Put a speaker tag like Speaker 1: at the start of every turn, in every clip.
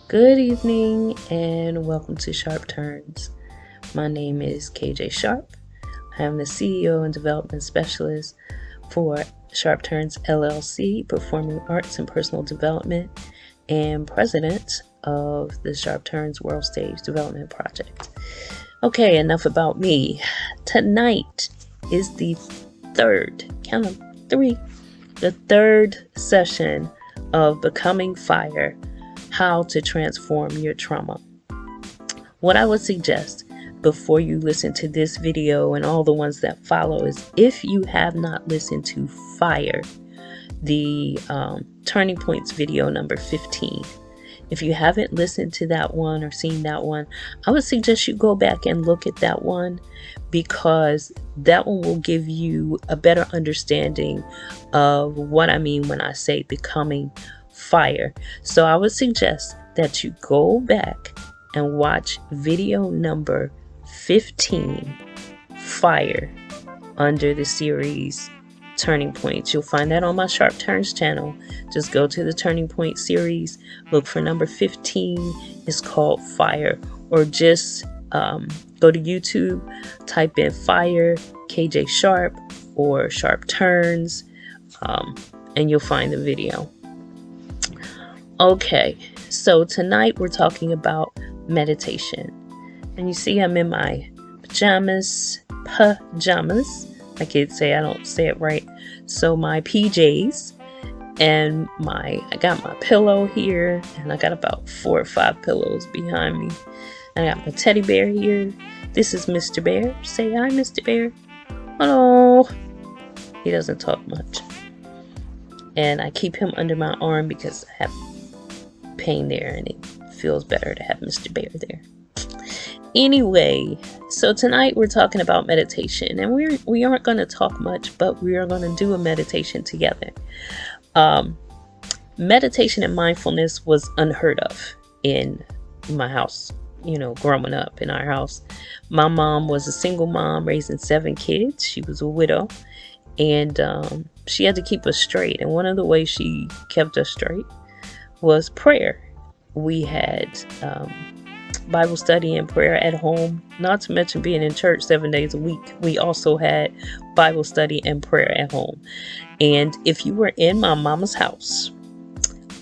Speaker 1: Good evening and welcome to Sharpe Turns. My name is KJ Sharpe. I am the CEO and Development Specialist for Sharpe Turns LLC, Performing Arts and Personal Development, and President of the Sharpe Turns World Stage Development Project. Okay, enough about me. Tonight is the third session of Becoming Fire, How to Transform Your Trauma. What I would suggest before you listen to this video and all the ones that follow is, if you have not listened to Fire, the Turning Points video number 15, if you haven't listened to that one or seen that one, I would suggest you go back and look at that one, because that one will give you a better understanding of what I mean when I say becoming fire. So I would suggest that you go back and watch video number 15, Fire, under the series Turning Points. You'll find that on my Sharpe Turns channel. Just go to the Turning Point series, look for number 15. It's called Fire, or just go to YouTube, type in Fire, KJ Sharpe, or Sharpe Turns, and you'll find the video. Okay, so tonight we're talking about meditation. And you see I'm in my pajamas. My kids say I don't say it right. So my PJs, and I got my pillow here, and I got about 4 or 5 pillows behind me. I got my teddy bear here. This is Mr. Bear. Say hi, Mr. Bear. Hello. He doesn't talk much. And I keep him under my arm because I have pain there, and it feels better to have Mr. Bear there. Anyway, so tonight we're talking about meditation, and we aren't going to talk much, but we are going to do a meditation together. Meditation and mindfulness was unheard of in my house, growing up in our house. My mom was a single mom raising 7 kids. She was a widow, and she had to keep us straight. And one of the ways she kept us straight was prayer. We had Bible study and prayer at home, not to mention being in church 7 days a week. We also had Bible study and prayer at home. And if you were in my mama's house,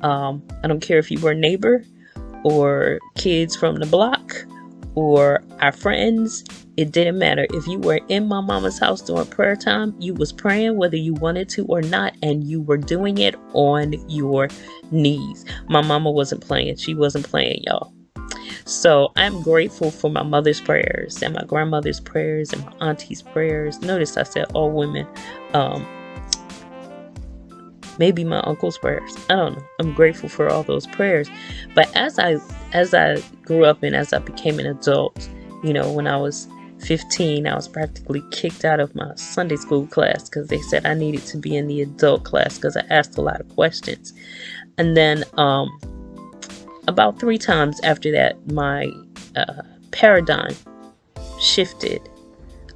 Speaker 1: I don't care if you were a neighbor or kids from the block or our friends, it didn't matter. If you were in my mama's house during prayer time, you was praying whether you wanted to or not, and you were doing it on your knees. My mama wasn't playing. She wasn't playing, y'all. So I'm grateful for my mother's prayers and my grandmother's prayers and my auntie's prayers. Notice I said all women. Maybe my uncle's prayers. I don't know. I'm grateful for all those prayers. But as I grew up and as I became an adult, when I was 15, I was practically kicked out of my Sunday school class because they said I needed to be in the adult class because I asked a lot of questions. And then about 3 times after that, my paradigm shifted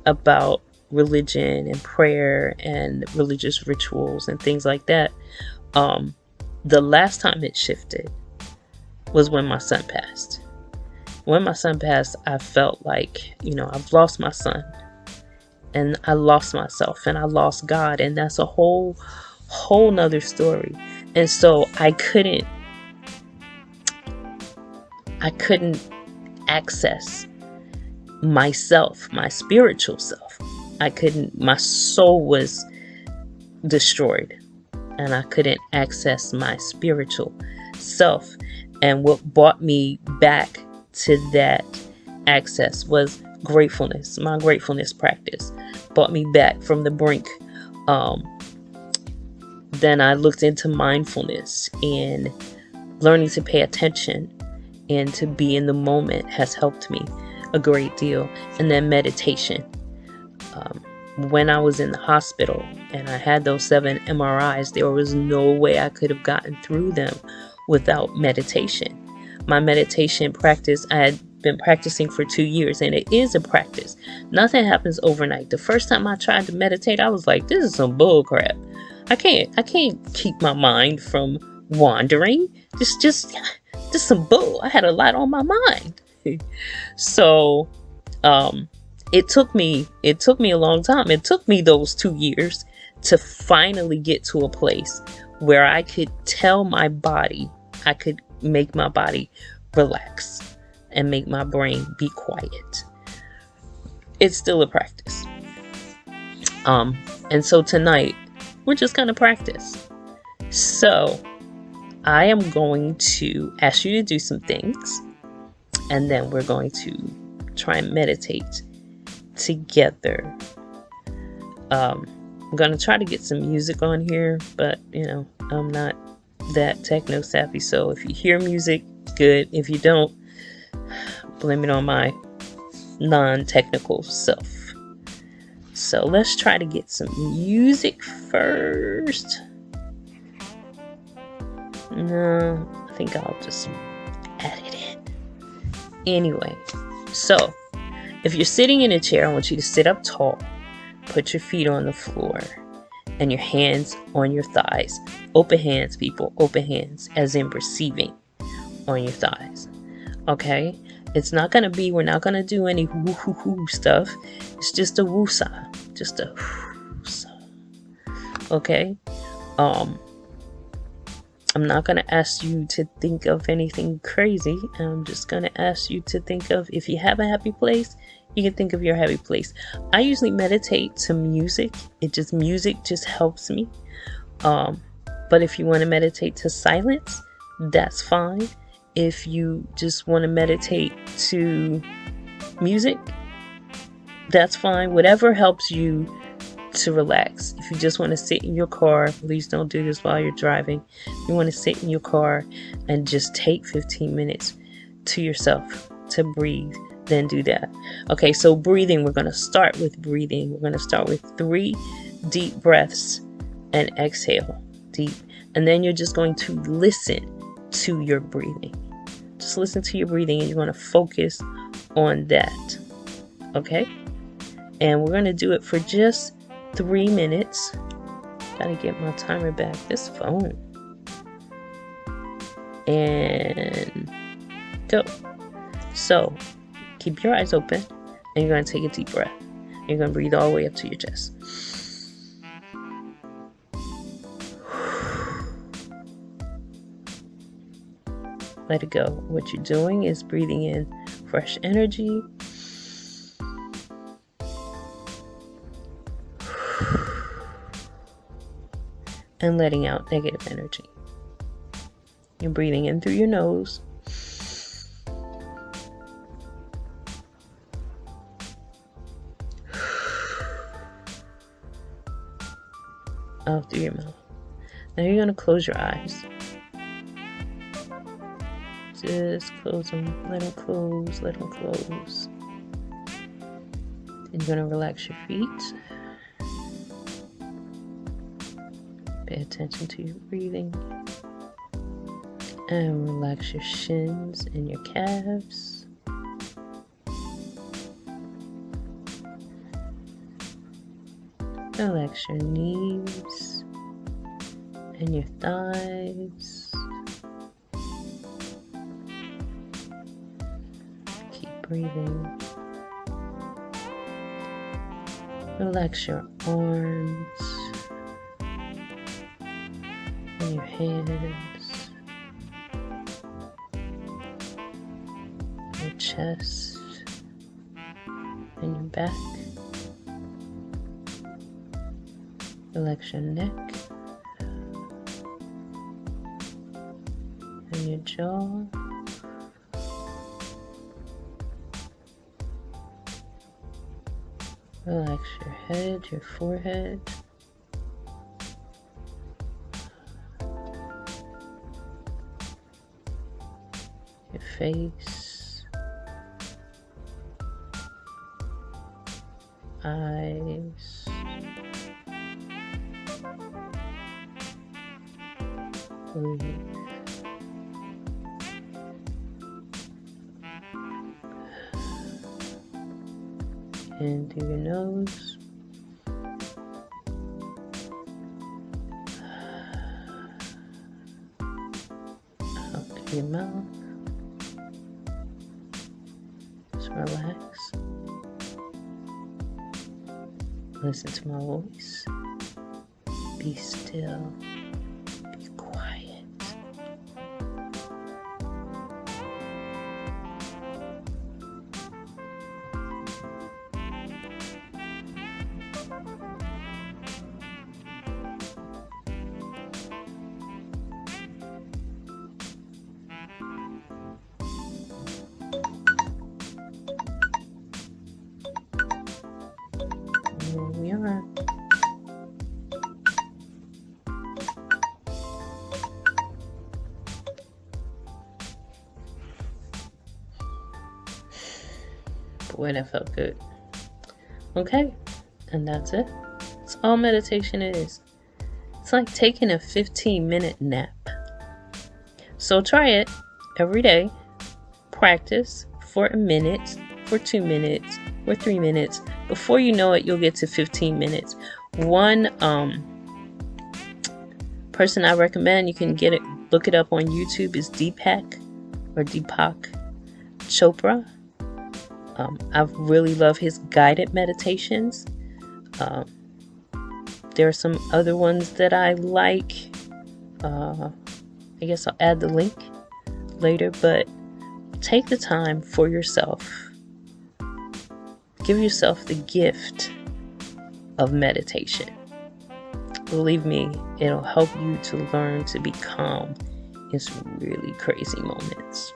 Speaker 1: about religion and prayer and religious rituals and things like that. The last time it shifted was when my son passed. When my son passed, I felt like, I've lost my son, and I lost myself, and I lost God, and that's a whole nother story. And so I couldn't access myself, my spiritual self. My soul was destroyed, and I couldn't access my spiritual self. And what brought me back to that access was gratefulness. My gratefulness practice brought me back from the brink. Then I looked into mindfulness, and learning to pay attention and to be in the moment has helped me a great deal. And then meditation. When I was in the hospital and I had those 7 MRIs, there was no way I could have gotten through them without meditation. My meditation practice, I had been practicing for 2 years, and it is a practice. Nothing happens overnight. The first time I tried to meditate, I was like, this is some bull crap. I can't keep my mind from wandering. Just Just some bull. I had a lot on my mind. So it took me a long time. It took me those 2 years to finally get to a place where I could tell my body, I could make my body relax and make my brain be quiet. It's still a practice. And so tonight we're just gonna practice. So I am going to ask you to do some things, and then we're going to try and meditate together. I'm going to try to get some music on here, but I'm not that techno savvy, so if you hear music, good. If you don't, blame it on my non-technical self. So let's try to get some music first. No, I think I'll just add it in. Anyway, so if you're sitting in a chair, I want you to sit up tall, put your feet on the floor, and your hands on your thighs. Open hands, people, open hands, as in receiving on your thighs. Okay? It's not going to be, we're not going to do any woo-hoo-hoo stuff. It's just a woo-sa. Just a woo-sa. Okay? I'm not going to ask you to think of anything crazy. I'm just going to ask you to think of, if you have a happy place, you can think of your happy place. I usually meditate to music. Music just helps me. But if you want to meditate to silence, that's fine. If you just want to meditate to music, that's fine. Whatever helps you to relax. If you just want to sit in your car, please don't do this while you're driving. If you want to sit in your car and just take 15 minutes to yourself to breathe, then do that. Okay, so breathing, we're going to start with breathing. We're going to start with 3 deep breaths and exhale deep. And then you're just going to listen to your breathing. Just listen to your breathing, and you're going to focus on that. Okay? And we're going to do it for just 3 minutes. Gotta get my timer back. This phone. And go. So, keep your eyes open, and you're going to take a deep breath. You're going to breathe all the way up to your chest. Let it go. What you're doing is breathing in fresh energy. And letting out negative energy. You're breathing in through your nose. Out through your mouth. Now you're going to close your eyes. Just close them. Let them close. Let them close. And you're going to relax your feet. Pay attention to your breathing. And relax your shins and your calves. Relax your knees and your thighs. Keep breathing. Relax your arms and your hands, your chest and your back. Relax your neck and your jaw. Relax your head, your forehead. Your face. Eyes. Breathe. In through your nose. Out through your mouth. relax. Listen to my voice. Be still. Be quiet. Here we are. Boy, that felt good. Okay, and that's it. That's all meditation is. It's like taking a 15-minute nap. So try it every day. Practice for a minute, for 2 minutes, for 3 minutes. Before you know it, you'll get to 15 minutes. One person I recommend, you can get it, look it up on YouTube, is Deepak Chopra. I really love his guided meditations. There are some other ones that I like. I guess I'll add the link later, but take the time for yourself. Give yourself the gift of meditation. Believe me, it'll help you to learn to be calm in some really crazy moments.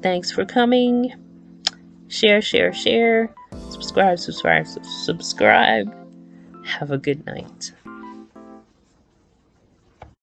Speaker 1: Thanks for coming. Share, share, share. Subscribe, subscribe, subscribe. Have a good night.